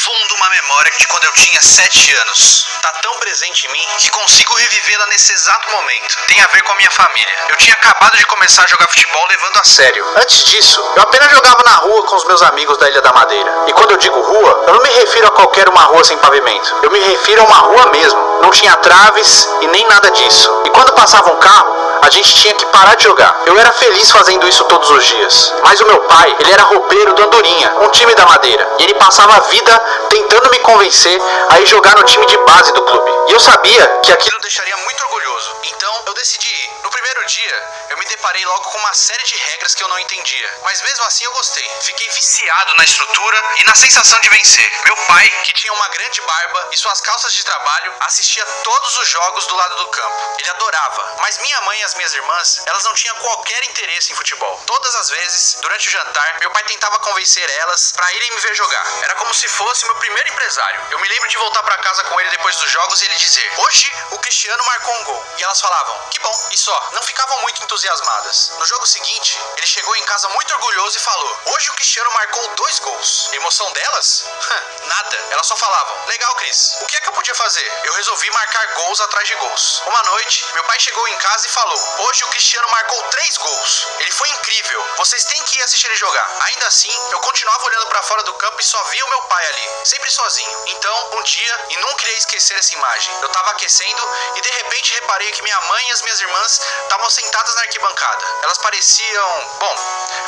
fundo uma memória de quando eu tinha 7 anos. Tá tão presente em mim que consigo revivê-la nesse exato momento. Tem a ver com a minha família. Eu tinha acabado de começar a jogar futebol levando a sério. Antes disso, eu apenas jogava na rua com os meus amigos da Ilha da Madeira. E quando eu digo rua, eu não me refiro a qualquer uma rua sem pavimento. Eu me refiro a uma rua mesmo. Não tinha traves e nem nada disso. E quando passava um carro, a gente tinha que parar de jogar. Eu era feliz fazendo isso todos os dias. Mas o meu pai, ele era roupeiro do Andorinha, um time da Madeira. E ele passava a vida tentando me convencer a ir jogar no time de base do clube. E eu sabia que aquilo me deixaria muito orgulhoso. Então eu decidi ir. No primeiro dia, eu me deparei logo com uma série de regras que eu não entendia. Mas mesmo assim eu gostei. Fiquei viciado na estrutura e na sensação de vencer. Meu pai, que tinha uma grande barba e suas calças de trabalho, assistia todos os jogos do lado do campo. Ele adorava. Mas minha mãe e as minhas irmãs, elas não tinham qualquer interesse em futebol. Todas as vezes, durante o jantar, meu pai tentava convencer elas pra irem me ver jogar. Era como se fosse meu primeiro empresário. Eu me lembro de voltar pra casa com ele depois dos jogos e ele dizer: hoje o Cristiano marcou um gol. E elas falavam: que bom. E só, não ficavam muito entusiasmadas. No jogo seguinte, ele chegou em casa muito orgulhoso e falou: hoje o Cristiano marcou 2 gols. Emoção delas? Nada. Elas só falavam: legal, Cris. O que é que eu podia fazer? Eu resolvi marcar gols atrás de gols. Uma noite, meu pai chegou em casa e falou: hoje o Cristiano marcou 3 gols. Ele foi incrível. Vocês têm que ir assistir ele jogar. Ainda assim, eu continuava olhando pra fora do campo e só via o meu pai ali, sempre sozinho. Então, um dia, e nunca irei esquecer essa imagem, eu tava aquecendo e de repente reparei que minha mãe e as minhas irmãs estavam sentadas na arquibancada. Elas pareciam, bom,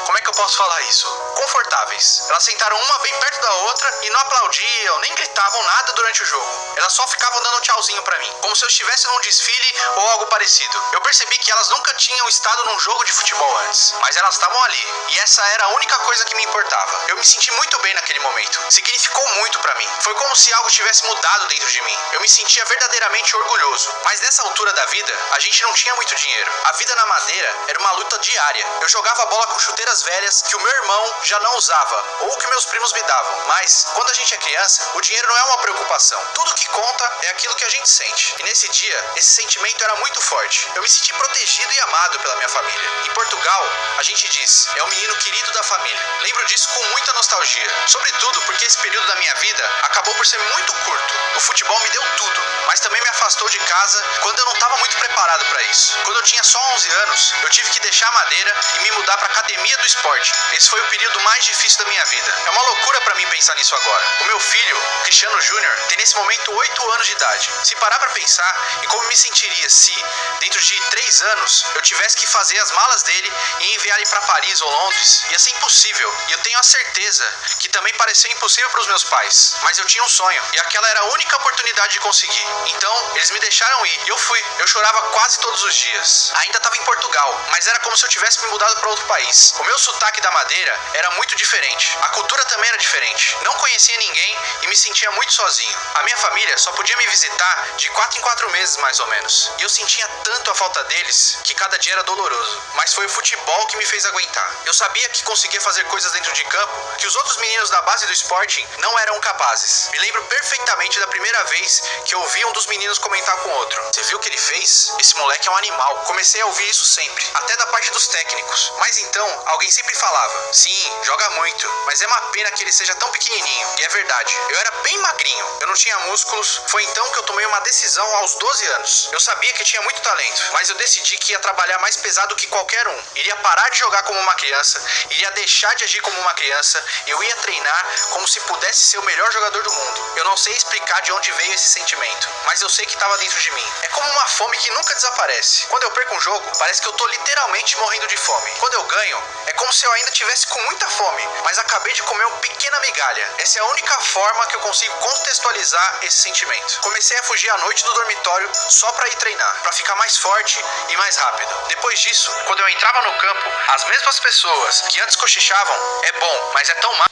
como é que eu posso falar isso? Confortáveis. Elas sentaram uma bem perto da outra e não aplaudiam, nem gritavam nada durante o jogo. Elas só ficavam dando tchauzinho pra mim, como se eu estivesse num desfile ou algo parecido. Eu percebi que elas nunca tinham estado num jogo de futebol antes, mas elas estavam ali, e essa era a única coisa que me importava. Eu me senti muito bem naquele momento. Significou muito pra mim. Foi como se algo tivesse mudado dentro de mim. Eu me sentia verdadeiramente orgulhoso. Mas nessa altura da vida, a gente não tinha muito dinheiro. A vida na Madeira era uma luta diária. Eu jogava bola com chuteiras velhas que o meu irmão já não usava, ou que meus primos me davam. Mas, quando a gente é criança, o dinheiro não é uma preocupação. Tudo que conta é aquilo que a gente sente. E nesse dia, esse sentimento era muito forte. Eu me senti protegido e amado pela minha família. Em Portugal, a gente diz: é o menino querido da família. Lembro disso com muita nostalgia. Sobretudo porque esse período da minha vida acabou por ser muito curto. O futebol me deu tudo, mas também me afastou de casa quando eu não estava muito preparado para isso. Quando eu tinha só 11 anos, eu tive que deixar a Madeira e me mudar para a academia do esporte. Esse foi o período mais difícil da minha vida. É uma loucura para mim pensar nisso agora. O meu filho, Cristiano Júnior, tem nesse momento 8 anos de idade. Se parar para pensar em como me sentiria se, dentro de 3 anos, eu tivesse que fazer as malas dele e enviar ele para Paris ou Londres, ia ser impossível. E eu tenho a certeza que também pareceu impossível para os meus pais. Mas eu tinha um sonho, e aquela era a única oportunidade de conseguir. Então, eles me deixaram ir, e eu fui. Eu chorava quase todos os dias. Ainda estava em Portugal, mas era como se eu tivesse me mudado para outro país. O meu sotaque da Madeira era muito diferente. A cultura também era diferente. Não conhecia ninguém e me sentia muito sozinho. A minha família só podia me visitar de 4 em 4 meses, mais ou menos. E eu sentia tanto a falta deles que cada dia era doloroso. Mas foi o futebol que me fez aguentar. Eu sabia que conseguia fazer coisas dentro de campo que os outros meninos da base do Sporting não eram capazes. Me lembro perfeitamente da primeira vez que eu ouvi um dos meninos comentar com outro: você viu o que ele fez? Esse moleque é um animal. Comecei a ouvir isso sempre, até da parte dos técnicos. Mas então, alguém sempre falava: sim, joga muito, mas é uma pena que ele seja tão pequenininho. E é verdade, eu era bem magrinho, eu não tinha músculos. Foi então que eu tomei uma decisão aos 12 anos. Eu sabia que tinha muito talento, mas eu decidi que ia trabalhar mais pesado que qualquer um. Iria parar de jogar como uma criança, iria deixar de agir como uma criança, eu ia treinar como se pudesse ser o melhor jogador do mundo. Eu não sei explicar de onde veio esse sentimento, mas eu sei que estava dentro de mim. É como uma fome que nunca desaparece. Quando eu perco um jogo, parece que eu tô literalmente morrendo de fome. Quando eu ganho, é como se eu ainda tivesse com muita fome, mas acabei de comer uma pequena migalha. Essa é a única forma que eu consigo contextualizar esse sentimento. Comecei a fugir à noite do dormitório só pra ir treinar, pra ficar mais forte e mais rápido. Depois disso, quando eu entrava no campo, as mesmas pessoas que antes cochichavam: é bom, mas é tão má,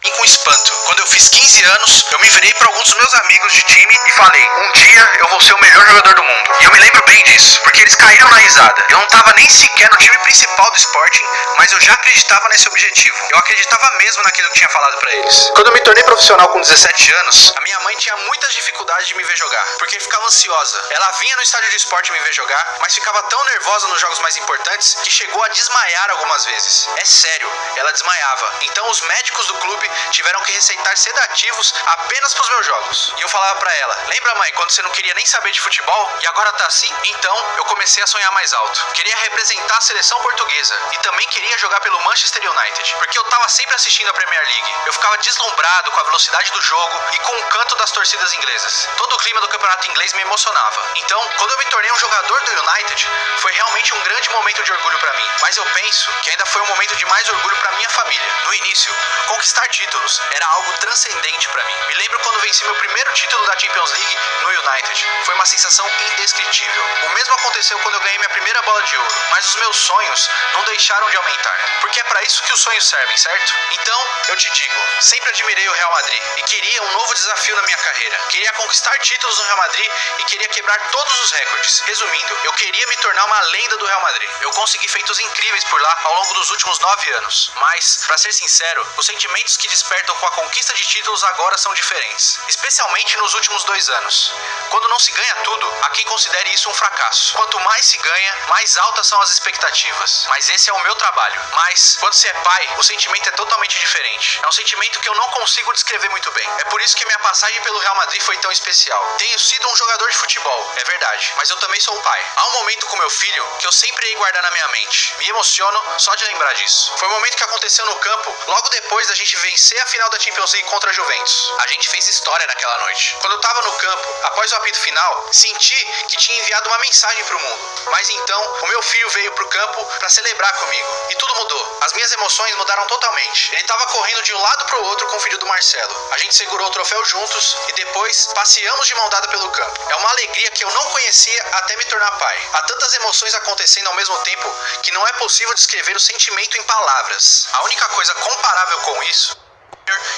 e com espanto. Quando eu fiz 15 anos, eu me virei para alguns dos meus amigos de time e falei: um dia eu vou ser o melhor jogador do mundo. E eu me lembro bem disso, porque eles caíram na risada. Eu não tava nem sequer no time principal do Sporting, mas eu já acreditava nesse objetivo. Eu acreditava mesmo naquilo que tinha falado para eles. Quando eu me tornei profissional com 17 anos, a minha mãe tinha muitas dificuldades de me ver jogar, porque ficava ansiosa. Ela vinha no estádio de esporte me ver jogar, mas ficava tão nervosa nos jogos mais importantes que chegou a desmaiar algumas vezes. É sério, ela desmaiava. Então os médicos do clube tiveram que receitar sedativos apenas pros meus jogos. E eu falava pra ela: lembra, mãe, quando você não queria nem saber de futebol e agora tá assim? Então eu comecei a sonhar mais alto. Queria representar a seleção portuguesa e também queria jogar pelo Manchester United, porque eu tava sempre assistindo a Premier League. Eu ficava deslumbrado com a velocidade do jogo e com o canto das torcidas inglesas. Todo o clima do campeonato inglês me emocionava. Então, quando eu me tornei um jogador do United, foi realmente um grande momento de orgulho pra mim. Mas eu penso que ainda foi um momento de mais orgulho pra minha família. No início, conquistar títulos era algo transcendente pra mim. Me lembro quando venci meu primeiro título da Champions League no United. Foi uma sensação indescritível. O mesmo aconteceu quando eu ganhei minha primeira bola de ouro. Mas os meus sonhos não deixaram de aumentar. Porque é pra isso que os sonhos servem, certo? Então, eu te digo, sempre admirei o Real Madrid e queria um novo desafio na minha carreira. Queria conquistar títulos no Real Madrid e queria quebrar todos os recordes. Resumindo, eu queria me tornar uma lenda do Real Madrid. Eu consegui feitos incríveis por lá ao longo dos últimos 9 anos. Mas, pra ser sincero, os sentimentos que despertam com a conquista de títulos agora são diferentes. Especialmente nos últimos 2 anos. Quando não se ganha tudo, há quem considere isso um fracasso. Quanto mais se ganha, mais altas são as expectativas. Mas esse é o meu trabalho. Mas, quando se é pai, o sentimento é totalmente diferente. É um sentimento que eu não consigo descrever muito bem. É por isso que minha passagem pelo Real Madrid foi tão especial. Tenho sido um jogador de futebol, é verdade, mas eu também sou um pai. Há um momento com meu filho que eu sempre irei guardar na minha mente. Me emociono só de lembrar disso. Foi um momento que aconteceu no campo, logo depois da gente vencer a final da Champions League contra a Juventus. A gente fez história naquela noite. Quando eu tava no campo, após o apito final, senti que tinha enviado uma mensagem pro mundo. Mas então, o meu filho veio pro campo pra celebrar comigo. E tudo mudou. As minhas emoções mudaram totalmente. Ele tava correndo de um lado pro outro com o filho do Marcelo. A gente segurou o troféu juntos e depois passeamos de mão dada pelo campo. É uma alegria que eu não conhecia até me tornar pai. Há tantas emoções acontecendo ao mesmo tempo que não é possível descrever o sentimento em palavras. A única coisa comparável com isso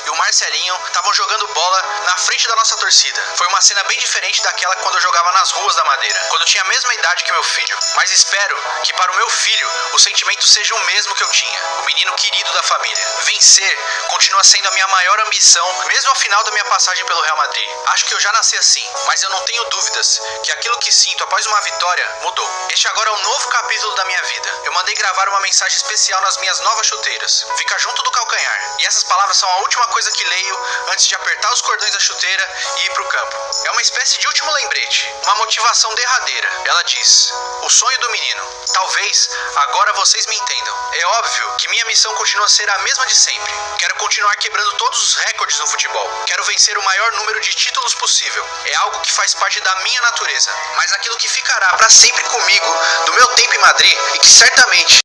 e o Marcelinho estavam jogando bola na frente da nossa torcida. Foi uma cena bem diferente daquela quando eu jogava nas ruas da Madeira, quando eu tinha a mesma idade que meu filho. Mas espero que para o meu filho o sentimento seja o mesmo que eu tinha, o menino querido da família. Vencer continua sendo a minha maior ambição, mesmo ao final da minha passagem pelo Real Madrid. Acho que eu já nasci assim, mas eu não tenho dúvidas que aquilo que sinto após uma vitória mudou. Este agora é um novo capítulo da minha vida. Eu mandei gravar uma mensagem especial nas minhas novas chuteiras. Fica junto do calcanhar. E essas palavras são a última coisa que leio antes de apertar os cordões da chuteira e ir pro campo. É uma espécie de último lembrete, uma motivação derradeira. Ela diz: o sonho do menino. Talvez agora vocês me entendam. É óbvio que minha missão continua a ser a mesma de sempre. Quero continuar quebrando todos os recordes no futebol. Quero vencer o maior número de títulos possível. É algo que faz parte da minha natureza. Mas aquilo que ficará para sempre comigo do meu tempo em Madrid e que certamente